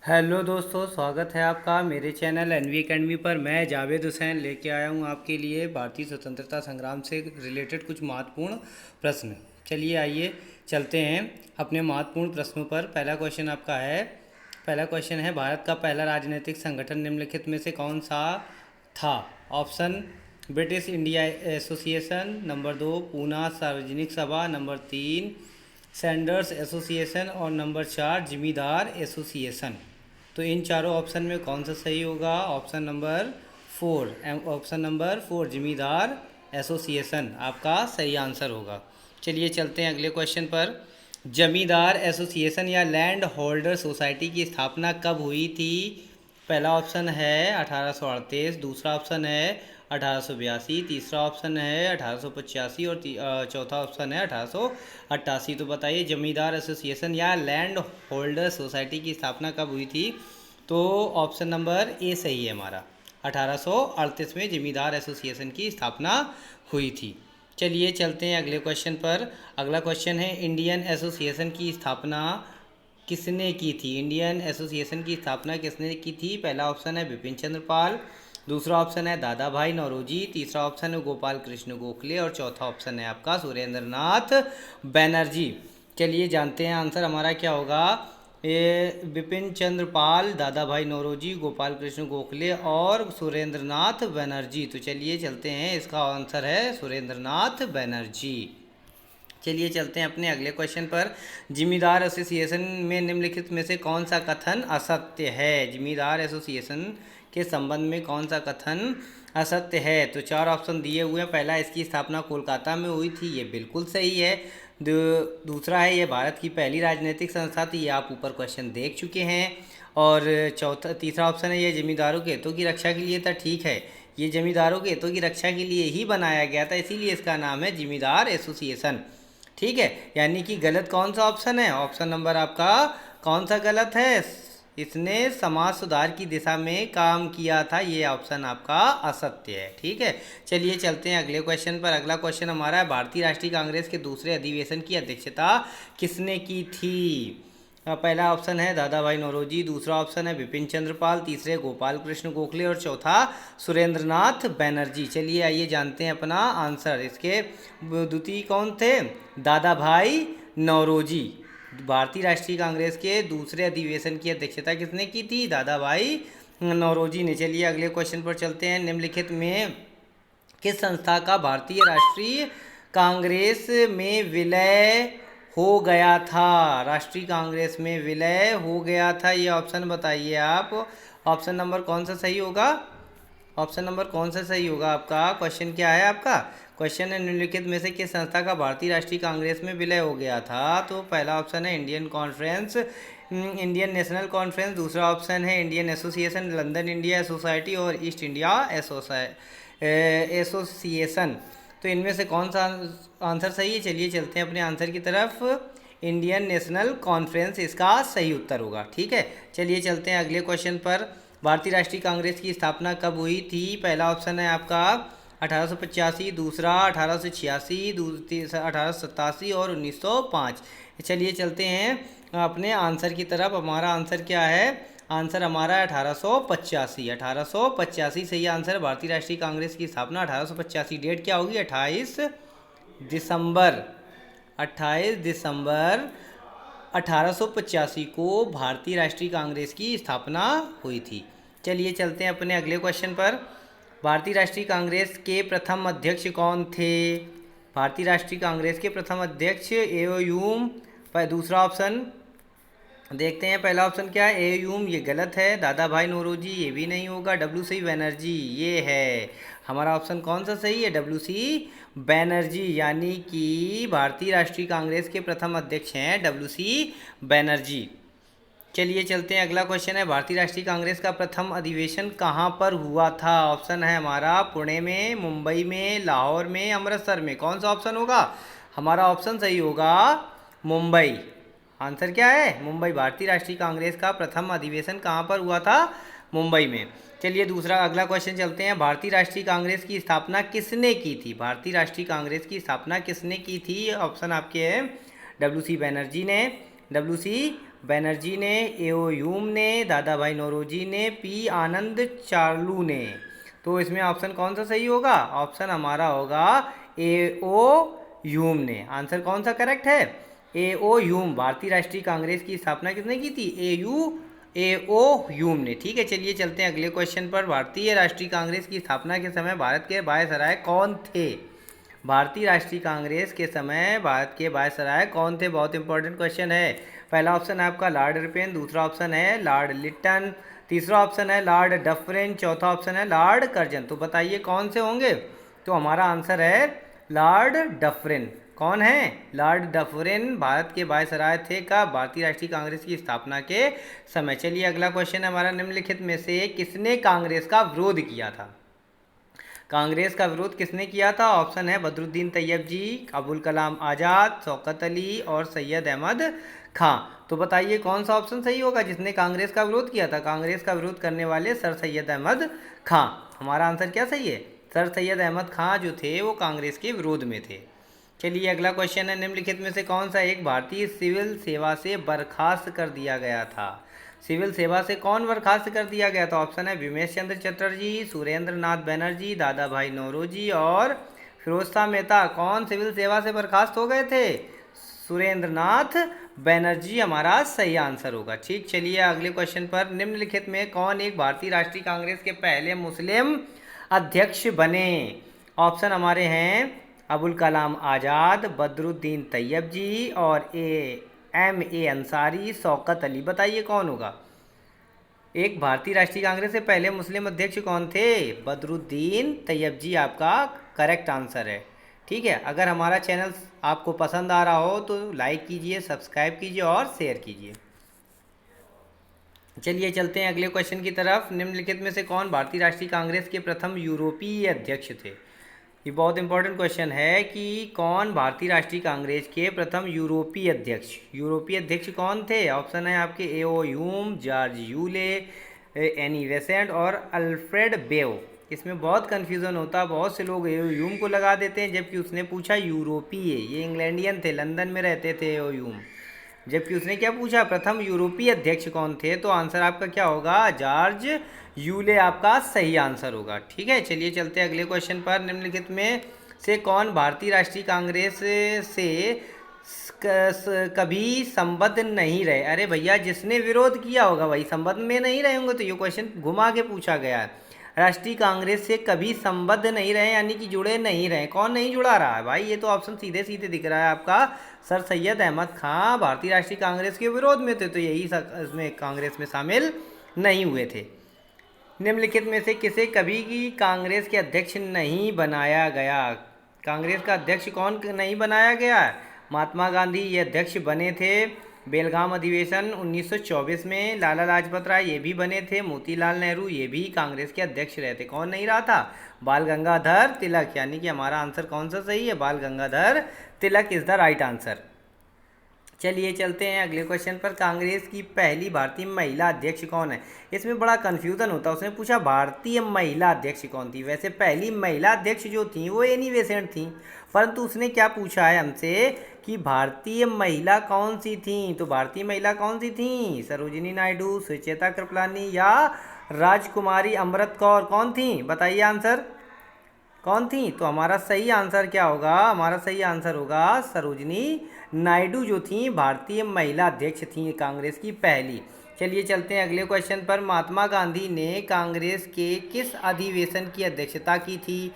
Hello दोस्तों, स्वागत है आपका मेरे चैनल एनवी अकेडमी पर। मैं जावेद हुसैन लेके आया हूँ आपके लिए भारतीय स्वतंत्रता संग्राम से रिलेटेड कुछ महत्वपूर्ण प्रश्न। चलिए आइए चलते हैं अपने महत्वपूर्ण प्रश्नों पर। पहला क्वेश्चन है, भारत का पहला राजनीतिक संगठन निम्नलिखित में से कौन सा था? Option: British India association, number 2 Poona सार्वजनिक सभा, नंबर 3 सैंडर्स एसोसिएशन और नंबर 4 जिमीदार एसोसिएशन। तो इन चारों ऑप्शन में कौन सा सही होगा? ऑप्शन नंबर 4 जिमीदार एसोसिएशन आपका सही आंसर होगा। चलिए चलते हैं अगले क्वेश्चन पर। जमींदार एसोसिएशन या लैंड होल्डर सोसाइटी की स्थापना कब हुई थी? पहला ऑप्शन है 1838, दूसरा ऑप्शन है 1882, तीसरा ऑप्शन है 1885 और चौथा ऑप्शन है 1888। तो बताइए जमींदार एसोसिएशन या लैंड होल्डर सोसाइटी की स्थापना कब हुई थी? तो ऑप्शन नंबर ए सही है हमारा। 1838 में जमींदार एसोसिएशन की स्थापना हुई थी। चलिए चलते हैं अगले क्वेश्चन पर। अगला क्वेश्चन है, इंडियन एसोसिएशन की स्थापना किसने की थी? इंडियन एसोसिएशन की स्थापना किसने की थी? पहला ऑप्शन है बिपिन चंद्र पाल, दूसरा ऑप्शन है दादा भाई नौरोजी, तीसरा ऑप्शन है गोपाल कृष्ण गोखले और चौथा ऑप्शन है आपका सुरेंद्र नाथ बनर्जी। चलिए जानते हैं आंसर हमारा क्या होगा। ये बिपिन चंद्र पाल, दादा भाई नौरोजी, गोपाल कृष्ण गोखले और सुरेंद्र नाथ बनर्जी। तो चलिए चलते हैं, इसका आंसर है सुरेंद्र नाथ बनर्जी। चलिए चलते हैं अपने अगले क्वेश्चन पर। जिमीदार एसोसिएशन में निम्नलिखित में से कौन सा कथन असत्य है? जिमीदार एसोसिएशन के संबंध में कौन सा कथन असत्य है? तो चार ऑप्शन दिए हुए हैं। पहला, इसकी स्थापना कोलकाता में हुई थी, ये बिल्कुल सही है। दूसरा है, ये भारत की पहली राजनीतिक संस्था थी, ये आप ऊपर क्वेश्चन देख चुके हैं। और तीसरा ऑप्शन है, ये जमींदारों के हितों की रक्षा के लिए था। ठीक है, ये जमींदारों के हितों की रक्षा के लिए ही बनाया गया था, इसीलिए इसका नाम है जिमीदार एसोसिएशन। ठीक है, यानी कि गलत कौन सा ऑप्शन है? ऑप्शन नंबर आपका कौन सा गलत है? इसने समाज सुधार की दिशा में काम किया था, ये ऑप्शन आपका असत्य है। ठीक है, चलिए चलते हैं अगले क्वेश्चन पर। अगला क्वेश्चन हमारा है, भारतीय राष्ट्रीय कांग्रेस के दूसरे अधिवेशन की अध्यक्षता किसने की थी? पहला ऑप्शन है दादा भाई नौरोजी, दूसरा ऑप्शन है बिपिन चंद्र पाल, तीसरे गोपाल कृष्ण गोखले और चौथा सुरेंद्र नाथ बनर्जी। चलिए आइए जानते हैं अपना आंसर। इसके द्वितीय कौन थे? दादा भाई नौरोजी। भारतीय राष्ट्रीय कांग्रेस के दूसरे अधिवेशन की अध्यक्षता किसने की थी? दादा भाई नौरोजी ने। चलिए अगले क्वेश्चन पर चलते हैं। निम्नलिखित में किस संस्था का भारतीय राष्ट्रीय कांग्रेस में विलय हो गया था? राष्ट्रीय कांग्रेस में विलय हो गया था, ये ऑप्शन बताइए आप। ऑप्शन नंबर कौन सा सही होगा? ऑप्शन नंबर कौन सा सही होगा आपका? क्वेश्चन क्या है आपका? क्वेश्चन है, निम्नलिखित में से किस संस्था का भारतीय राष्ट्रीय कांग्रेस में विलय हो गया था? तो पहला ऑप्शन है Indian conference, Indian national conference, दूसरा ऑप्शन है Indian association, London India society और ईस्ट इंडिया एसोसिएशन। तो इनमें से कौन सा आंसर सही है? चलिए चलते हैं अपने आंसर की तरफ। इंडियन नेशनल कॉन्फ्रेंस इसका सही उत्तर होगा। ठीक है, चलिए चलते हैं अगले क्वेश्चन पर। भारतीय राष्ट्रीय कांग्रेस की स्थापना कब हुई थी? पहला ऑप्शन है आपका 1885, दूसरा 1886, 1887 और 1905। चलिए चलते हैं अपने आंसर की तरफ। हमारा आंसर क्या है? आंसर हमारा है 1885। 1885 सही आंसर। भारतीय राष्ट्रीय कांग्रेस की स्थापना 1885। डेट क्या होगी? दिसंबर 28 दिसंबर 1885 को भारतीय राष्ट्रीय कांग्रेस की स्थापना हुई थी। चलिए चलते हैं अपने अगले क्वेश्चन पर। भारतीय राष्ट्रीय कांग्रेस के प्रथम अध्यक्ष कौन थे? भारतीय राष्ट्रीय कांग्रेस के प्रथम अध्यक्ष एओयूम। पर दूसरा ऑप्शन देखते हैं, पहला ऑप्शन क्या है? एयूम, ये गलत है। दादा भाई नौरोजी, ये भी नहीं होगा। डब्ल्यू सी बनर्जी, ये है हमारा ऑप्शन। कौन सा सही है? डब्ल्यू सी बनर्जी, यानी कि भारतीय राष्ट्रीय कांग्रेस के प्रथम अध्यक्ष हैं डब्ल्यू सी बनर्जी। चलिए चलते हैं, अगला क्वेश्चन है, भारतीय राष्ट्रीय कांग्रेस का प्रथम अधिवेशन कहाँ पर हुआ था? ऑप्शन है हमारा पुणे में, मुंबई में, लाहौर में, अमृतसर में। कौन सा ऑप्शन होगा? हमारा ऑप्शन सही होगा मुंबई। आंसर क्या है? मुंबई। भारतीय राष्ट्रीय कांग्रेस का प्रथम अधिवेशन कहाँ पर हुआ था? मुंबई में। चलिए दूसरा अगला क्वेश्चन चलते हैं। भारतीय राष्ट्रीय कांग्रेस की स्थापना किसने की थी? भारतीय राष्ट्रीय कांग्रेस की स्थापना किसने की थी? ऑप्शन आपके हैं डब्ल्यू सी बनर्जी ने, डब्ल्यू सी बनर्जी ने, एओ ह्यूम ने, दादा भाई नौरोजी ने, पी आनंद चार्लू ने। तो इसमें ऑप्शन कौन सा सही होगा? ऑप्शन हमारा होगा एओ ह्यूम ने। आंसर कौन सा करेक्ट है? एओ ह्यूम। भारतीय राष्ट्रीय कांग्रेस की स्थापना किसने की थी? एओ ह्यूम ने। ठीक है, चलिए चलते हैं अगले क्वेश्चन पर। भारतीय राष्ट्रीय कांग्रेस की स्थापना के समय भारत के वायसराय कौन थे? भारतीय राष्ट्रीय कांग्रेस के समय भारत के वायसराय कौन थे? बहुत इंपॉर्टेंट क्वेश्चन है। पहला ऑप्शन है आपका लॉर्ड रिपेन, दूसरा ऑप्शन है लॉर्ड लिटन, तीसरा ऑप्शन है लॉर्ड डफरिन, चौथा ऑप्शन है लॉर्ड कर्जन। तो बताइए कौन से होंगे? तो हमारा आंसर है लॉर्ड डफरिन। कौन है? लॉर्ड डफरिन भारत के वायसराय थे का भारतीय राष्ट्रीय कांग्रेस की स्थापना के समय। चलिए अगला क्वेश्चन है हमारा, निम्नलिखित में से किसने कांग्रेस का विरोध किया था? कांग्रेस का विरोध किसने किया था? ऑप्शन है बदरुद्दीन तैयब जी, अबुल कलाम आज़ाद, शौकत अली और सैयद अहमद खां। तो बताइए कौन सा ऑप्शन सही होगा जिसने कांग्रेस का विरोध किया था? कांग्रेस का विरोध करने वाले सर सैयद अहमद खां। हमारा आंसर क्या सही है? सर सैयद अहमद खां जो थे वो कांग्रेस के विरोध में थे। चलिए अगला क्वेश्चन है, निम्नलिखित में से कौन सा एक भारतीय सिविल सेवा से बर्खास्त कर दिया गया था? सिविल सेवा से कौन बर्खास्त कर दिया गया था? ऑप्शन है विमेश चंद्र चटर्जी, सुरेंद्र नाथ बनर्जी, दादा भाई नौरोजी और फिरोज शाह मेहता। कौन सिविल सेवा से बर्खास्त हो गए थे? सुरेंद्र नाथ बनर्जी हमारा सही आंसर होगा। ठीक, चलिए अगले क्वेश्चन पर, निम्नलिखित में कौन एक भारतीय राष्ट्रीय कांग्रेस के पहले मुस्लिम अध्यक्ष बने? ऑप्शन हमारे हैं अबुल कलाम आज़ाद, बदरुद्दीन तैयब जी और एम ए अंसारी, शौकत अली। बताइए कौन होगा? एक भारतीय राष्ट्रीय कांग्रेस से पहले मुस्लिम अध्यक्ष कौन थे? बदरुद्दीन तैयब जी आपका करेक्ट आंसर है। ठीक है, अगर हमारा चैनल आपको पसंद आ रहा हो तो लाइक कीजिए, सब्सक्राइब कीजिए और शेयर कीजिए। चलिए चलते हैं अगले क्वेश्चन की तरफ। निम्नलिखित में से कौन भारतीय राष्ट्रीय कांग्रेस के प्रथम यूरोपीय अध्यक्ष थे? ये बहुत इंपॉर्टेंट क्वेश्चन है कि कौन भारतीय राष्ट्रीय कांग्रेस के प्रथम यूरोपीय अध्यक्ष? यूरोपीय अध्यक्ष कौन थे? ऑप्शन है आपके A O Hume, George Yule, Annie Besant और अल्फ्रेड बेव। इसमें बहुत कन्फ्यूज़न होता है, बहुत से लोग एओ ह्यूम को लगा देते हैं जबकि उसने पूछा यूरोपीय। ये इंग्लैंडियन थे, लंदन में रहते थे एओ ह्यूम। जबकि उसने क्या पूछा? प्रथम यूरोपीय अध्यक्ष कौन थे? तो आंसर आपका क्या होगा? जॉर्ज यूले आपका सही आंसर होगा। ठीक है, चलिए चलते हैं अगले क्वेश्चन पर। निम्नलिखित में से कौन भारतीय राष्ट्रीय कांग्रेस से कभी संबद्ध नहीं रहे? अरे भैया, जिसने विरोध किया होगा वही संबद्ध में नहीं रहे होंगे। तो ये क्वेश्चन घुमा के पूछा गया है। राष्ट्रीय कांग्रेस से कभी संबद्ध नहीं रहे यानी कि जुड़े नहीं रहे। कौन नहीं जुड़ा रहा है भाई? ये तो ऑप्शन सीधे सीधे दिख रहा है आपका, सर सैयद अहमद खां भारतीय राष्ट्रीय कांग्रेस के विरोध में थे, तो यही इसमें कांग्रेस में शामिल नहीं हुए थे। निम्नलिखित में से किसे कभी की कांग्रेस के अध्यक्ष नहीं बनाया गया? कांग्रेस का अध्यक्ष कौन नहीं बनाया गया? महात्मा गांधी ये अध्यक्ष बने थे। बेलगाम अधिवेशन 1924 में लाला लाजपत राय ये भी बने थे। मोतीलाल नेहरू ये भी कांग्रेस के अध्यक्ष रहे थे। कौन नहीं रहा था? बाल गंगाधर तिलक। यानी कि हमारा आंसर कौन सा सही है? बाल Gangadhar Tilak is the right answer. चलिए चलते हैं अगले क्वेश्चन पर। कांग्रेस की पहली भारतीय महिला अध्यक्ष कौन है? इसमें बड़ा कन्फ्यूज़न होता है। उसने पूछा भारतीय महिला अध्यक्ष कौन थी। वैसे पहली महिला अध्यक्ष जो थी वो एनी बेसेंट थी, परंतु उसने क्या पूछा है हमसे कि भारतीय महिला कौन सी थी। तो भारतीय महिला कौन सी थी? सरोजिनी नायडू, सुचेता कृपलानी या राजकुमारी अमृत कौर। कौन थी? बताइए आंसर कौन थी? तो हमारा सही आंसर क्या होगा? हमारा सही आंसर होगा सरोजिनी नायडू जो थी भारतीय महिला अध्यक्ष थी कांग्रेस की पहली। चलिए चलते हैं अगले क्वेश्चन पर। महात्मा गांधी ने कांग्रेस के किस अधिवेशन की अध्यक्षता की थी?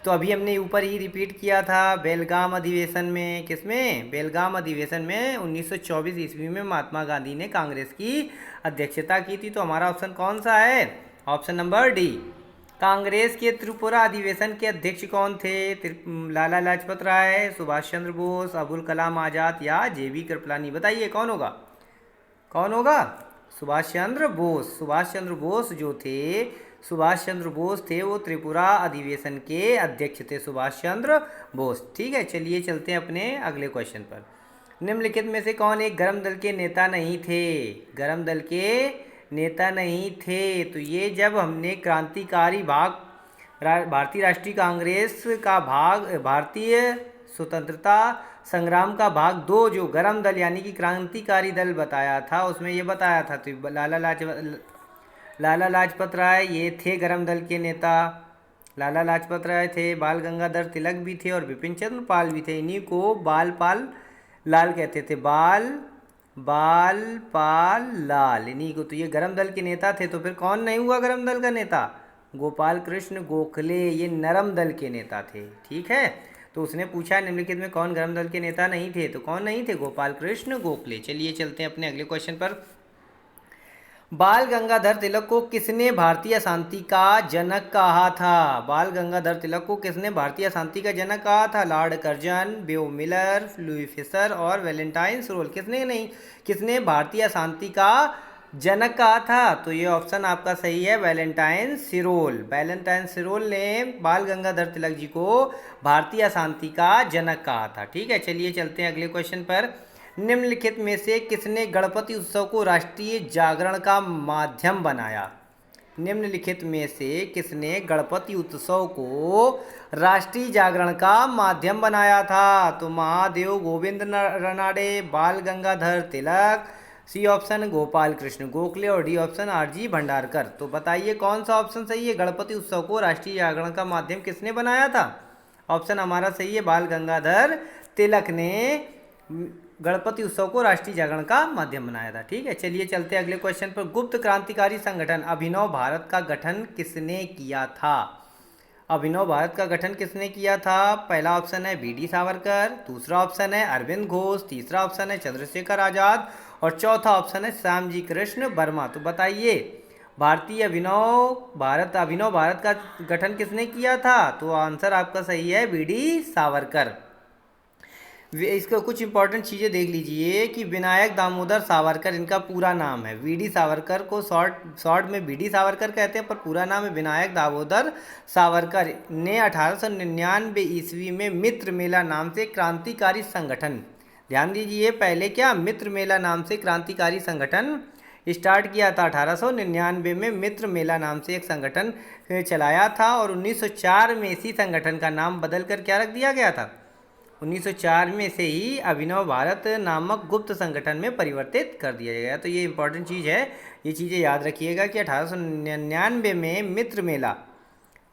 तो अभी हमने ऊपर ही रिपीट किया था, बेलगाम अधिवेशन में। किसमें? बेलगाम अधिवेशन में 1924 ईस्वी में महात्मा गांधी ने कांग्रेस की अध्यक्षता की थी। तो हमारा ऑप्शन कौन सा है? Option number D. कांग्रेस के त्रिपुरा अधिवेशन के अध्यक्ष कौन थे? लाला लाजपत राय, सुभाष चंद्र बोस, अबुल कलाम आज़ाद या जेबी कृपलानी। बताइए कौन होगा? कौन होगा? सुभाष चंद्र बोस। सुभाष चंद्र बोस जो थे, सुभाष चंद्र बोस थे वो त्रिपुरा अधिवेशन के अध्यक्ष थे, सुभाष चंद्र बोस। ठीक है, चलिए चलते हैं अपने अगले क्वेश्चन पर। निम्नलिखित में से कौन एक गर्म दल के नेता नहीं थे? गर्म दल के नेता नहीं थे। तो ये जब हमने क्रांतिकारी भाग भारतीय राष्ट्रीय कांग्रेस का भाग भारतीय स्वतंत्रता संग्राम का भाग 2 जो गरम दल यानी कि क्रांतिकारी दल बताया था, उसमें ये बताया था। तो लाला लाजपत राय ये थे गरम दल के नेता। लाला लाजपत राय थे, बाल गंगाधर तिलक भी थे और बिपिन चंद्र पाल भी थे। इन्हीं को बाल पाल लाल कहते थे। बाल पाल लाल, इन्हीं को। तो ये गरम दल के नेता थे। तो फिर कौन नहीं हुआ गरम दल का नेता? गोपाल कृष्ण गोखले, ये नरम दल के नेता थे। ठीक है, तो उसने पूछा निम्नलिखित में कौन गरम दल के नेता नहीं थे, तो कौन नहीं थे? गोपाल कृष्ण गोखले। चलिए चलते हैं अपने अगले क्वेश्चन पर। बाल गंगाधर तिलक को किसने भारतीय शांति का जनक कहा था? बाल गंगाधर तिलक को किसने भारतीय शांति का जनक कहा था? लॉर्ड कर्जन, बेओ मिलर, लुई फिशर और वैलेंटाइन सिरोल। किसने भारतीय शांति का जनक कहा था? तो ये ऑप्शन आपका सही है, वैलेंटाइन सिरोल। वैलेंटाइन सिरोल ने बाल गंगाधर तिलक जी को भारतीय शांति का जनक कहा था। ठीक है, चलिए चलते हैं अगले क्वेश्चन पर। निम्नलिखित में से किसने गणपति उत्सव को राष्ट्रीय जागरण का माध्यम बनाया? निम्नलिखित में से किसने गणपति उत्सव को राष्ट्रीय जागरण का माध्यम बनाया था? तो महादेव गोविंद रानडे, बाल गंगाधर तिलक, सी ऑप्शन गोपाल कृष्ण गोखले और डी ऑप्शन आरजी भंडारकर। तो बताइए कौन सा ऑप्शन सही है? गणपति उत्सव को राष्ट्रीय जागरण का माध्यम किसने बनाया था? ऑप्शन हमारा सही है, बाल गंगाधर तिलक ने गणपति उत्सव को राष्ट्रीय जागरण का माध्यम बनाया था। ठीक है, चलिए चलते हैं अगले क्वेश्चन पर। गुप्त क्रांतिकारी संगठन अभिनव भारत का गठन किसने किया था? अभिनव भारत का गठन किसने किया था? पहला ऑप्शन है वी.डी. सावरकर, दूसरा ऑप्शन है अरविंद घोष, तीसरा ऑप्शन है चंद्रशेखर आजाद और चौथा ऑप्शन है श्यामजी कृष्ण वर्मा। तो बताइए अभिनव भारत का गठन किसने किया था? तो आंसर आपका सही है, वी.डी. सावरकर। इसको कुछ इंपॉर्टेंट चीज़ें देख लीजिए कि विनायक दामोदर सावरकर इनका पूरा नाम है। वी.डी. सावरकर को शॉर्ट में वी.डी. सावरकर कहते हैं, पर पूरा नाम है विनायक दामोदर सावरकर ने 1899 ईस्वी में मित्र मेला नाम से क्रांतिकारी संगठन, ध्यान दीजिए, पहले क्या मित्र मेला नाम से क्रांतिकारी संगठन स्टार्ट किया था। 1899 में मित्र मेला नाम से एक संगठन चलाया था और 1904 में इसी संगठन का नाम बदलकर क्या रख दिया गया था? 1904 में से ही अभिनव भारत नामक गुप्त संगठन में परिवर्तित कर दिया गया। तो ये इंपॉर्टेंट चीज़ है, ये चीज़ें याद रखिएगा कि 1899 में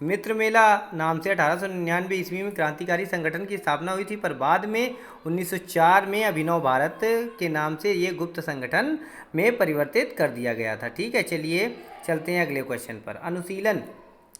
मित्र मेला नाम से 1899 ईस्वी में क्रांतिकारी संगठन की स्थापना हुई थी, पर बाद में 1904 में अभिनव भारत के नाम से ये गुप्त संगठन में परिवर्तित कर दिया गया था। ठीक है, चलिए चलते हैं अगले क्वेश्चन पर। अनुशीलन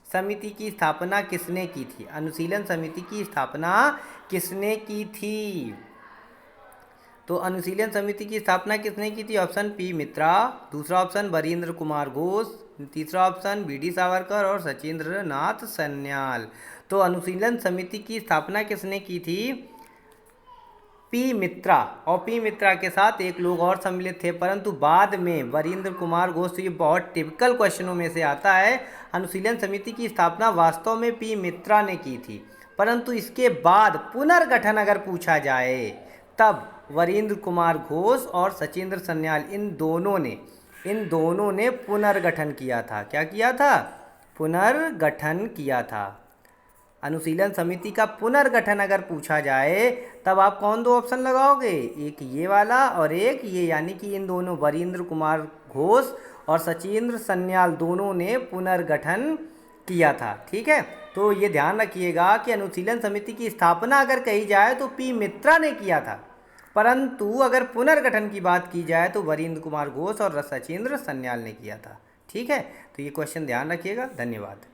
समिति की स्थापना किसने की थी? अनुशीलन समिति की स्थापना किसने की थी? तो अनुशीलन समिति की स्थापना किसने की थी? ऑप्शन पी मित्रा, दूसरा ऑप्शन वरींद्र कुमार घोष, तीसरा ऑप्शन वी.डी. सावरकर और सचिंद्र नाथ सन्याल। तो अनुशीलन समिति की स्थापना किसने की थी? पी मित्रा, और पी मित्रा के साथ एक लोग और सम्मिलित थे, परंतु बाद में वरींद्र कुमार घोष। ये बहुत टिपिकल क्वेश्चनों में से आता है। अनुशीलन समिति की स्थापना वास्तव में पी मित्रा ने की थी, परंतु इसके बाद पुनर्गठन अगर पूछा जाए तब वरींद्र कुमार घोष और सचिंद्र सन्याल इन दोनों ने पुनर्गठन किया था। क्या किया था? पुनर्गठन किया था। अनुशीलन समिति का पुनर्गठन अगर पूछा जाए तब आप कौन दो ऑप्शन लगाओगे? एक ये वाला और एक ये, यानी कि इन दोनों वरींद्र कुमार घोष और सचिंद्र सन्याल दोनों ने पुनर्गठन किया था। ठीक है, तो ये ध्यान रखिएगा कि अनुशीलन समिति की स्थापना अगर कही जाए तो पी मित्रा ने किया था, परंतु अगर पुनर्गठन की बात की जाए तो वरींद्र कुमार घोष और सचिंद्र सन्याल ने किया था। ठीक है, तो ये क्वेश्चन ध्यान रखिएगा। धन्यवाद।